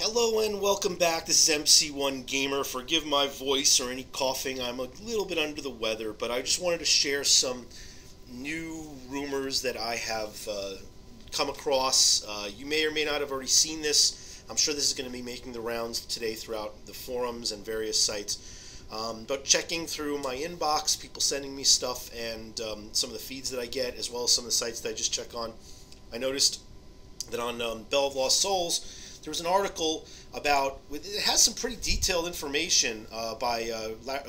Hello and welcome back. This is MC1 Gamer. Forgive my voice or any coughing. I'm a little bit under the weather, but I just wanted to share some new rumors that I have come across. You may or may not have already seen this. I'm sure this is going to be making the rounds today throughout the forums and various sites. But checking through my inbox, people sending me stuff, and some of the feeds that I get, as well as some of the sites that I just check on, I noticed that on Bell of Lost Souls, there was an article about, it has some pretty detailed information by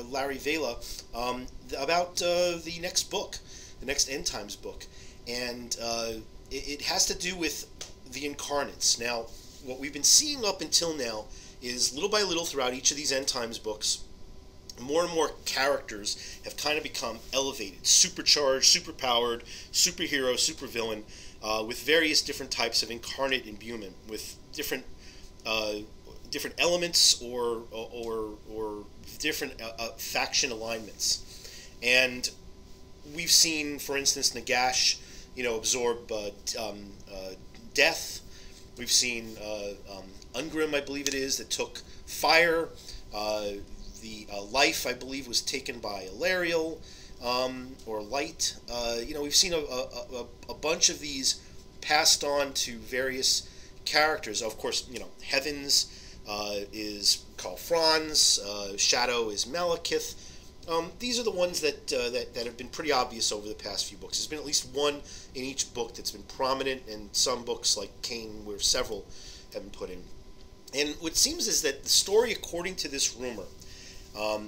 Larry Vela about the next book, the next End Times book. And it has to do with the Incarnates. Now, what we've been seeing up until now is little by little throughout each of these End Times books, more and more characters have kind of become elevated, supercharged, superpowered, superhero, supervillain, with various different types of incarnate imbuement, with different elements or different faction alignments. And we've seen, for instance, Nagash, absorb death. We've seen Ungrim, I believe it is, that took fire. The life, I believe, was taken by Alariel, or light. We've seen a bunch of these passed on to various characters. Of course, Heavens is called Franz, Shadow is Malekith. These are the ones that have been pretty obvious over the past few books. There's been at least one in each book that's been prominent, and some books like Cain, where several have been put in. And what seems is that the story, according to this rumor,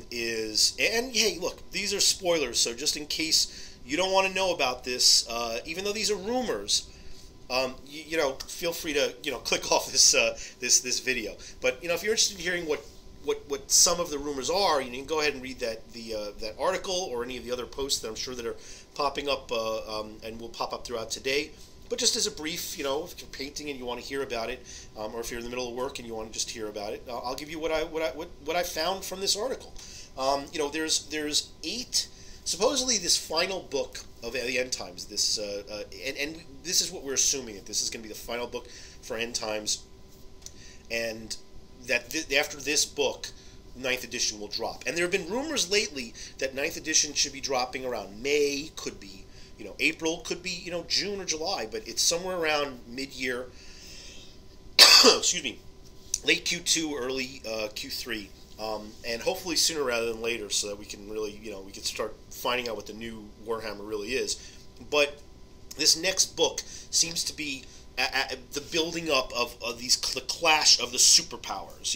is, and hey, look, these are spoilers, so just in case you don't want to know about this, even though these are rumors, feel free to click off this video. But if you're interested in hearing what some of the rumors are, you can go ahead and read that article or any of the other posts that I'm sure that are popping up and will pop up throughout today. But just as a brief, if you're painting and you want to hear about it, or if you're in the middle of work and you want to just hear about it, I'll give you what I found from this article. There's 8. Supposedly, this final book of the End Times, and this is what we're assuming, that this is going to be the final book for End Times, and that after this book, 9th edition will drop. And there have been rumors lately that 9th edition should be dropping around May, could be April, could be June or July, but it's somewhere around mid-year. Excuse me, late Q2, early Q3. And hopefully sooner rather than later, so that we can really, we can start finding out what the new Warhammer really is. But this next book seems to be the building up of the clash of the superpowers.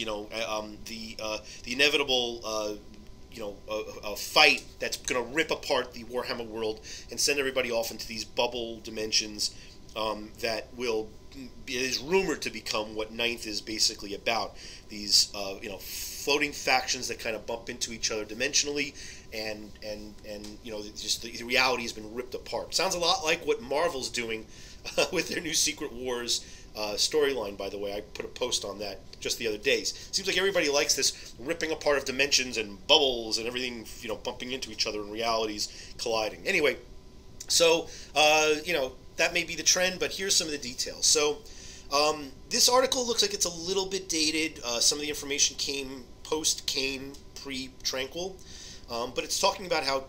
The inevitable a fight that's going to rip apart the Warhammer world and send everybody off into these bubble dimensions that is rumored to become what 9th is basically about. These floating factions that kind of bump into each other dimensionally, and just the reality has been ripped apart. Sounds a lot like what Marvel's doing with their new Secret Wars storyline, by the way. I put a post on that just the other days. Seems like everybody likes this ripping apart of dimensions and bubbles and everything, bumping into each other and realities colliding. Anyway, so, that may be the trend, but here's some of the details. So, this article looks like it's a little bit dated. Some of the information came post-Cain, pre-Tranquil. But it's talking about how,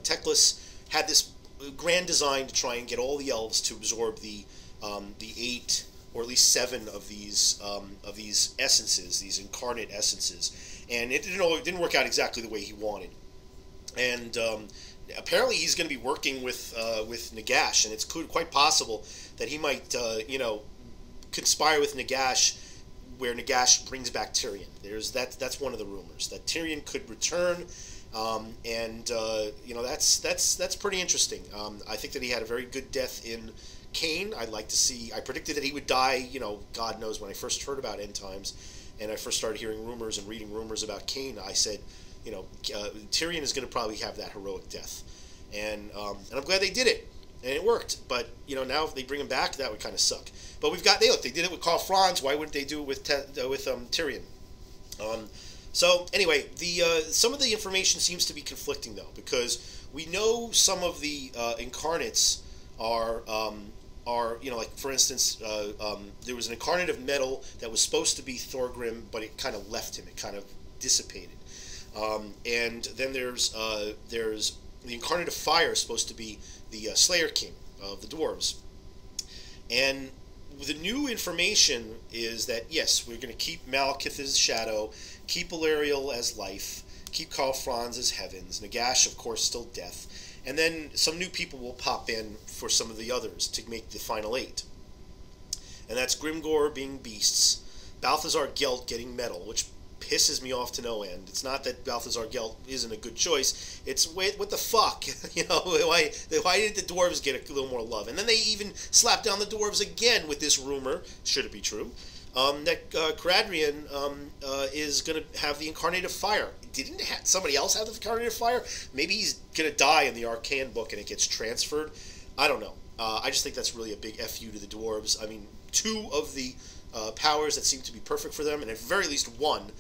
Teclis had this grand design to try and get all the elves to absorb the 8 or at least 7 of these essences, these incarnate essences, and it didn't work out exactly the way he wanted. And apparently he's going to be working with Nagash, and it's quite possible that he might conspire with Nagash, where Nagash brings back Tyrion. That's one of the rumors, that Tyrion could return. That's pretty interesting. I think that he had a very good death in Cain. I predicted that he would die, God knows, when I first heard about End Times, and I first started hearing rumors and reading rumors about Cain. I said, Tyrion is going to probably have that heroic death. And I'm glad they did it, and it worked. But, now if they bring him back, that would kind of suck. But they did it with Karl Franz. Why wouldn't they do it with Tyrion? So anyway, some of the information seems to be conflicting, though, because we know some of the Incarnates are are, like for instance, there was an incarnate of metal that was supposed to be Thorgrim, but it kind of left him. It kind of dissipated. And then there's the incarnate of fire, supposed to be the Slayer King of the dwarves. And the new information is that, yes, we're going to keep Malekith's shadow, keep Illyriel as life, keep Karl Franz as heavens, Nagash, of course, still death, and then some new people will pop in for some of the others to make the final 8. And that's Grimgor being beasts, Balthazar Gelt getting metal, which pisses me off to no end. It's not that Balthazar Gelt isn't a good choice. It's, wait, what the fuck? Why didn't the dwarves get a little more love? And then they even slapped down the dwarves again with this rumor, should it be true, that Caradrian is going to have the Incarnate of Fire. Didn't somebody else have the Incarnate of Fire? Maybe he's going to die in the Archaon book and it gets transferred. I don't know. I just think that's really a big FU to the dwarves. I mean, 2 of the powers that seem to be perfect for them, and at very least 1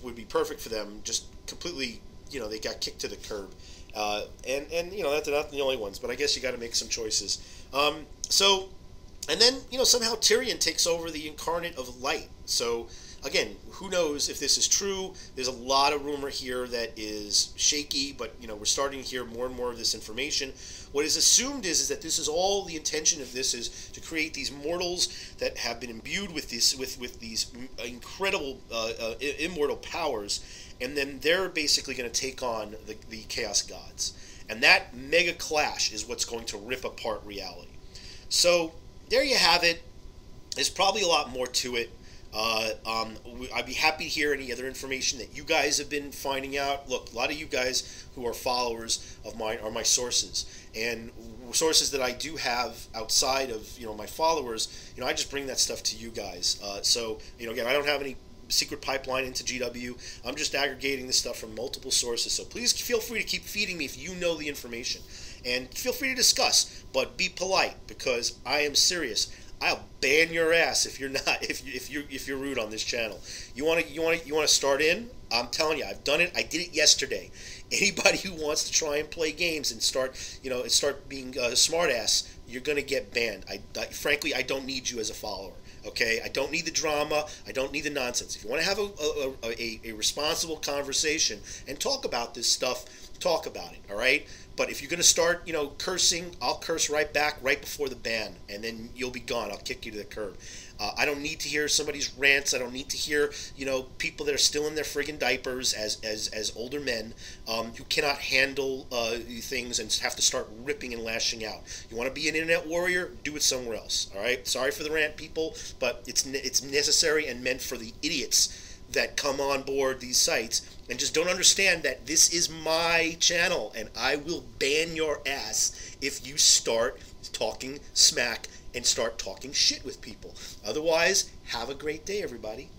would be perfect for them, just completely, they got kicked to the curb. And they're not the only ones, but I guess you got to make some choices. And then, somehow Tyrion takes over the Incarnate of Light. So, again, who knows if this is true? There's a lot of rumor here that is shaky, but, we're starting to hear more and more of this information. What is assumed is that this is all, the intention of this is to create these mortals that have been imbued with these incredible immortal powers, and then they're basically going to take on the Chaos Gods. And that mega clash is what's going to rip apart reality. So, there you have it. There's probably a lot more to it. I'd be happy to hear any other information that you guys have been finding out. Look, a lot of you guys who are followers of mine are my sources, and sources that I do have outside of my followers. I just bring that stuff to you guys. So again, I don't have any secret pipeline into GW. I'm just aggregating this stuff from multiple sources. So please feel free to keep feeding me if you know the information, and feel free to discuss, but be polite, because I am serious. I'll ban your ass if you're not, if you're rude on this channel. You want to start in? I'm telling you, I've done it. I did it yesterday. Anybody who wants to try and play games and start being a smart ass, you're gonna get banned. Frankly, I don't need you as a follower. Okay, I don't need the drama. I don't need the nonsense. If you want to have a responsible conversation and talk about this stuff, talk about it. All right. But if you're going to start, cursing, I'll curse right back right before the ban, and then you'll be gone. I'll kick you to the curb. I don't need to hear somebody's rants. I don't need to hear, people that are still in their friggin' diapers as older men who cannot handle things and have to start ripping and lashing out. You want to be an internet warrior? Do it somewhere else. All right. Sorry for the rant, people, but it's necessary and meant for the idiots that come on board these sites and just don't understand that this is my channel, and I will ban your ass if you start talking smack and start talking shit with people. Otherwise, have a great day, everybody.